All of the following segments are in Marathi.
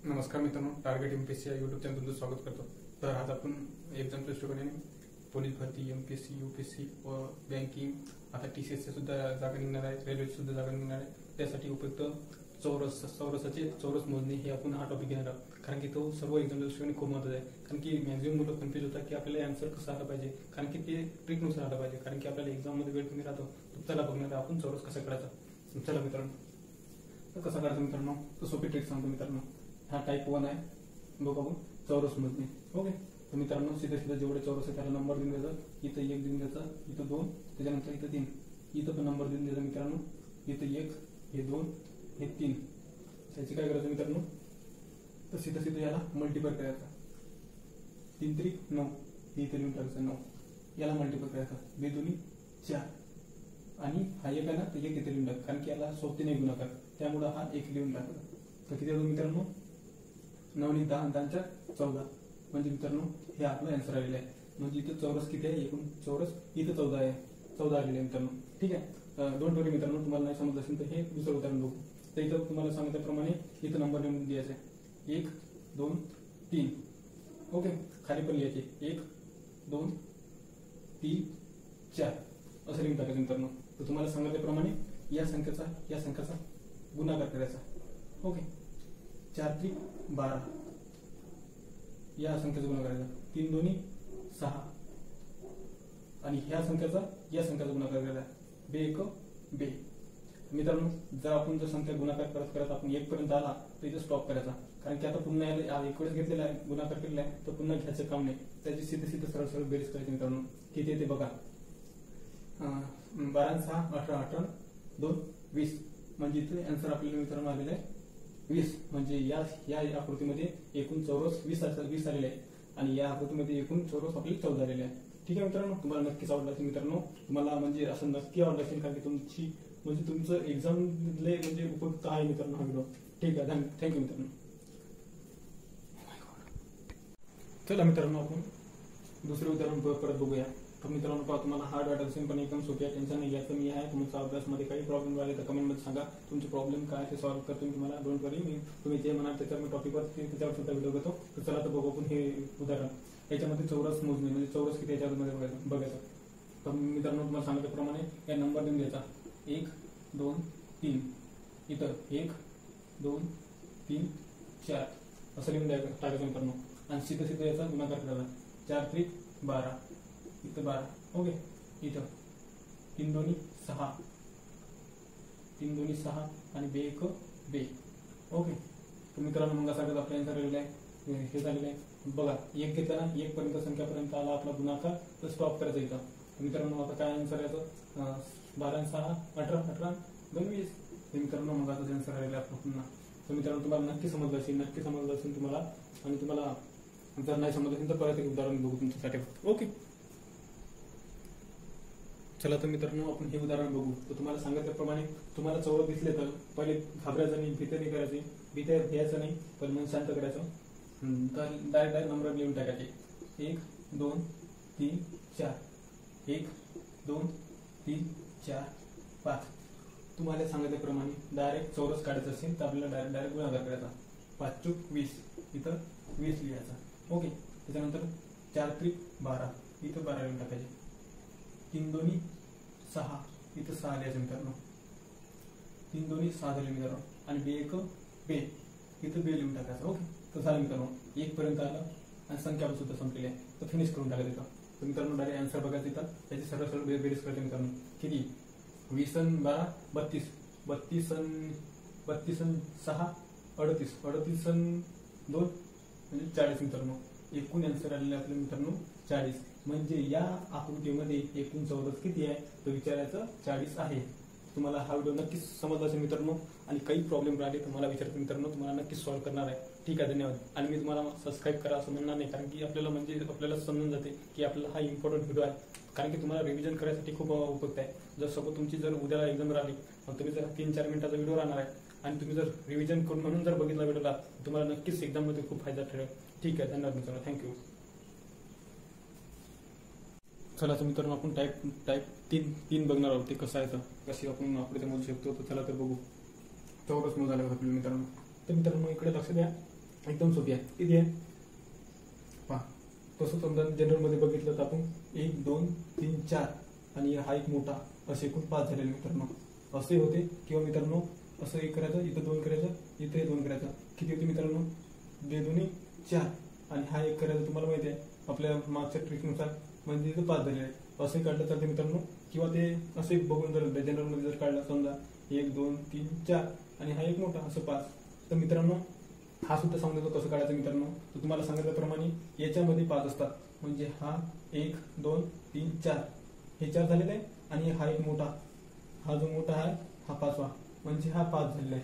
नमस्कार मित्रांनो, टार्गेट एमपीएससी या यूट्यूब चॅनल तुमचं स्वागत करतो। तर आज आपण एक्झाम दृष्टिकोनाने पोलीस भरती, एमपीएससी, यूपीएससी व बँकिंग, आता टीसीएसची सुद्धा जागा निघणार आहे, रेल्वेची सुद्धा जागा निघणार आहे, त्यासाठी उपयुक्त चौरसाचे मोजणे हे आपण हा टॉपिक घेणार आहोत। कारण की तो सर्व एक्झाम दृष्टिकोनाने खूप महत्त्वाचा आहे। कारण की मॅक्झिमम मुलं कन्फ्युज होतात की आपल्याला आन्सर कसं आलं पाहिजे, कारण की ते ट्रिकनुसार आलं पाहिजे। कारण की आपल्याला एक्झाममध्ये वेळ कमी राहतो, तर त्याला बघणार आपण चौरस कसा काढायचा। चला मित्रांनो, तर कसा काढायचा मित्रांनो, तर सोपी ट्रिक सांगतो मित्रांनो। हा टाइप 1 आहे, बघा आपण चौरस मोजणे। ओके, तर मित्रांनो सीधे जेवढे चौरस आहे त्याला नंबर देऊन द्यायचा। इथं 1 देऊन द्यायचा, इथं 2, त्याच्यानंतर इथं 3, इथं पण नंबर देऊन द्यायचा मित्रांनो। इथं 1, हे 2, हे 3। त्याची काय करायचं मित्रांनो, तर सीधं याला मल्टिप्लाय करायचा। 3 त्रिक 9, हे इथे लिहून टाकायचं 9, याला मल्टिप्लाय करायचा। 2 दुनी 4 आणि हा 1 आहे ना, तर 1 इथे लिहून टाका, कारण की याला सोबतीने गुणाकार, त्यामुळे हा 1 लिहून टाकायचा। तर किती होतो मित्रांनो, 9 आणि 10 10 14, म्हणजे मित्रांनो हे आपलं आन्सर आलेलं आहे। म्हणजे इथं चौरस किती आहे, एकूण चौरस इथं 14 आहे, 14 आलेले आहे मित्रांनो। ठीक आहे, डोंट वरी मित्रांनो, तुम्हाला नाही समजलं असेल तर हे दुसरं उदाहरण बघू। तर इथं तुम्हाला सांगितल्याप्रमाणे इथं नंबर लिहून द्यायचे 1 2 3। ओके, खाली पण लिहायचे 1 2 3 4 असं लिहून टाकायचं मित्रांनो। तर तुम्हाला सांगितल्याप्रमाणे या संख्याचा गुणाकार करायचा। ओके, 4 त्रिक 12, या संख्येचा गुणाकार करायचा। 3 दोन्ही 6 आणि ह्या संख्येचा या संख्येचा गुणाकार करायचा। 2 1 2। मित्रांनो जर संख्या गुणाकार करत आपण 1 पर्यंत आला तर इथे स्टॉप करायचा, कारण की आता पुन्हा एक वेळेस घेतलेला आहे, गुणाकार केलेला आहे, तर पुन्हा घ्यायचं काम नाही। त्याची सीधे सरळ बेरीज करायची मित्रांनो। किती येते बघा, 12 6 18 18 2 20, म्हणजे इथे आन्सर आपल्याला मित्रांनो आलेलं आहे 20। म्हणजे या आकृतीमध्ये एकूण चौरस 20 आलेले आहे आणि या आकृतीमध्ये एकूण चौरस आपले 14 आलेले आहे। ठीक आहे मित्रांनो, तुम्हाला नक्कीच आवडला असेल मित्रांनो, तुम्हाला म्हणजे असं नक्की आवडलं असेल, कारण की तुमचं एक्झाम म्हणजे उपयुक्त आहे मित्रांनो हा व्हिडिओ। ठीक आहे, थँक्यू मित्रांनो। चला मित्रांनो, आपण दुसरे उदाहरण परत बघूया। तर मित्रांनो पहा, तुम्हाला हार्ड वाटत असेल पण एकदम सोपी आहे, टेन्शन नाही घ्यायचं। मी आहे, तुमचा अभ्यासमध्ये काही प्रॉब्लेम राहिले तर कमेंटमध्ये सांगा, तुमचे प्रॉब्लेम काय ते सॉल्व्ह करतो मी तुम्हाला। डोंट वरी, तुम्ही जे म्हणाल त्याच्यावर मी टॉपिकवर त्याच्यावर सुद्धा व्हिडिओ घेतो। तर चला तर बघू आपण हे उदाहरण। याच्यामध्ये चौरस मोजणे म्हणजे चौरस किती याच्यामध्ये बघायचं। तर मित्रांनो तुम्हाला सांगितल्याप्रमाणे या नंबर देऊन द्यायचा 1 2 3, इथं 1 2 3 4 असं लिहून टाकायचं मित्रांनो। आणि सीधे याचा गुणाकार करायचा। 4 त्रिक 12, इथं 12। ओके, इथं 3 दोन्ही 6, 3 दोन्ही 6 आणि 2 1 2। ओके, तर मित्रांनो मग सांगत आपल्या आन्सर आलेला आहे, हे झालेलं आहे बघा। 1 घेतला ना, 1 पर्यंत संख्यापर्यंत आला आपला गुणाकार, तर स्टॉप करायचा इथं। मित्रांनो आता काय आन्सर याचं, 12 6 18 18 2 20। हे मित्रांनो मग आता आन्सर आलेलं आहे आपलं पुन्हा। तर मित्रांनो तुम्हाला नक्की समजलं असेल तुम्हाला, आणि तुम्हाला जर नाही समजलं असेल तर परत एक उदाहरण बघू तुमच्यासाठी। ओके, चला तर मित्रांनो आपण हे उदाहरण बघू। तर तुम्हाला सांगितल्याप्रमाणे तुम्हाला चौरस दिसले तर पहिले घाबरायचं नाही, भीती नाही करायची, भीती घ्यायचं नाही, पण मन शांत करायचं। तर डायरेक्ट नंबर लिहून टाकायचे 1 2 3 4, 1 2 3 4 5। तुम्हाला सांगितल्याप्रमाणे डायरेक्ट चौरस काढायचं असेल तर आपल्याला डायरेक्ट गुणाकार करायचा। 5 चूक 20, इथं 20 लिहायचा। ओके, त्याच्यानंतर 4 त्रिक 12, इथं 12 लिहून टाकायचे। 3 दोन्ही 6, इथं 6 लिहायचं मित्रांनो। 3 दोन्ही 6 झाले मित्रांनो, आणि 2 1 2, इथं 2 लिहून टाकायचं। ओके, तर झालं मित्रांनो, 1 पर्यंत आलं आणि संख्या सुद्धा संपलेली आहे, तर फिनिश करून टाकायचं इथं। तर मित्रांनो डायरेक्ट आन्सर बघायचं इथं, त्याची सरळ बेरीज करायची मित्रांनो। किती, 20 आणि 12 32, 32 आणि 6 38, 38 आणि 2 म्हणजे 40 मित्रांनो। एकूण आन्सर आलेले आपले मित्रांनो 40। म्हणजे या आकृतीमध्ये एकूण चौरस किती आहे तर विचारायचं 40 आहे। तुम्हाला हा व्हिडिओ नक्कीच समजला असेल मित्रांनो, आणि काही प्रॉब्लेम राहिले तर मला विचारतो मित्रांनो, तुम्हाला नक्कीच सॉल्व्ह करणार आहे। ठीक आहे, धन्यवाद। आणि मी तुम्हाला सबस्क्राईब करा असं म्हणणार नाही, कारण की आपल्याला समजून जाते की आपल्याला हा इम्पॉर्टंट व्हिडिओ आहे, कारण की तुम्हाला रिव्हिजन करायसाठी खूप उपयुक्त आहे। जर सपोज तुमची जर उद्याला एक्झाम राहिली, तुम्ही जर 3-4 मिनिटाचा व्हिडिओ राहणार आहे, आणि तुम्ही जर रिव्हिजन करून म्हणून जर बघितला व्हिडिओला, तुम्हाला नक्कीच एक्झाममध्ये खूप फायदा ठरेल। ठीक आहे, धन्यवाद मित्रांनो, थँक्यू। चला तर मित्रांनो आपण टाईप 3 बघणार आहोत, ते कसं आहे तर कशी आपण आकृती मोजू शकतो। तर चला तर बघू। चौरस मोजायला मित्रांनो, तर मित्रांनो इकडे लक्ष द्या, एकदम सोपी आहे. किती आहे पहा. तसं समजा जनरलमध्ये बघितलं तर आपण 1 2 3 4 आणि हा एक मोठा असे एकूण 5 झालेले मित्रांनो. असे होते किंवा मित्रांनो असं एक करायचं, इथं 2 करायचं, इथे 2 करायचं. किती होते मित्रांनो? 2 2 4 आणि हा एक करायचा. तुम्हाला माहिती आहे आपल्या मागच्या ट्रिकनुसार म्हणजे इथं 5 झालेले आहे. असे काढलं चालते मित्रांनो. किंवा ते असे बघून जर जनरलमध्ये जर काढलं समजा 1 2 3 4 आणि हा एक मोठा असं 5, तर मित्रांनो हा सुद्धा सांगून देतो कसं काढायचं मित्रांनो. तर तुम्हाला सांगितल्याप्रमाणे याच्यामध्ये 5 असतात. म्हणजे हा 1 2 3 4 हे 4 झालेले आहे आणि हा एक मोठा, हा जो मोठा आहे हा 5वा, म्हणजे हा 5 झालेला आहे.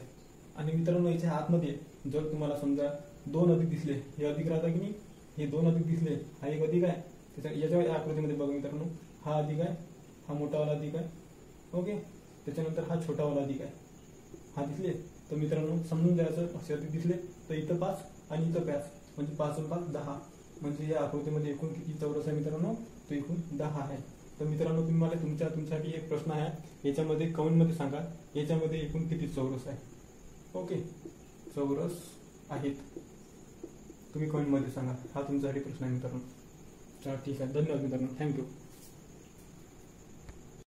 आणि मित्रांनो याच्या आतमध्ये जर तुम्हाला समजा 2 अधिक दिसले, हे अधिक राहता की नाही, हे 2 अधिक दिसले, हा एक अधिक आहे. त्याच्या याच्या आकृतीमध्ये बघा मित्रांनो, हा अधिक आहे, हा मोठावाला अधिक आहे. ओके, त्याच्यानंतर हा छोटावाला अधिक आहे. हा दिसले तर मित्रांनो समजून द्यायचं, असे अधिक दिसले तर इथं 5 आणि इथं 5, म्हणजे 5 आणि 5 10. म्हणजे या आकृतीमध्ये एकूण किती चौरस आहे मित्रांनो? तो एकूण 10 आहे. तर मित्रांनो तुम्हाला तुमच्यासाठी एक प्रश्न आहे, याच्यामध्ये कमेंटमध्ये सांगा याच्यामध्ये एकूण किती चौरस आहे. ओके, चौरस आहेत, तुम्ही कमेंटमध्ये सांगा. हा तुमच्यासाठी प्रश्न आहे मित्रांनो. चला ठीक आहे, धन्यवाद मित्रांनो, थँक्यू.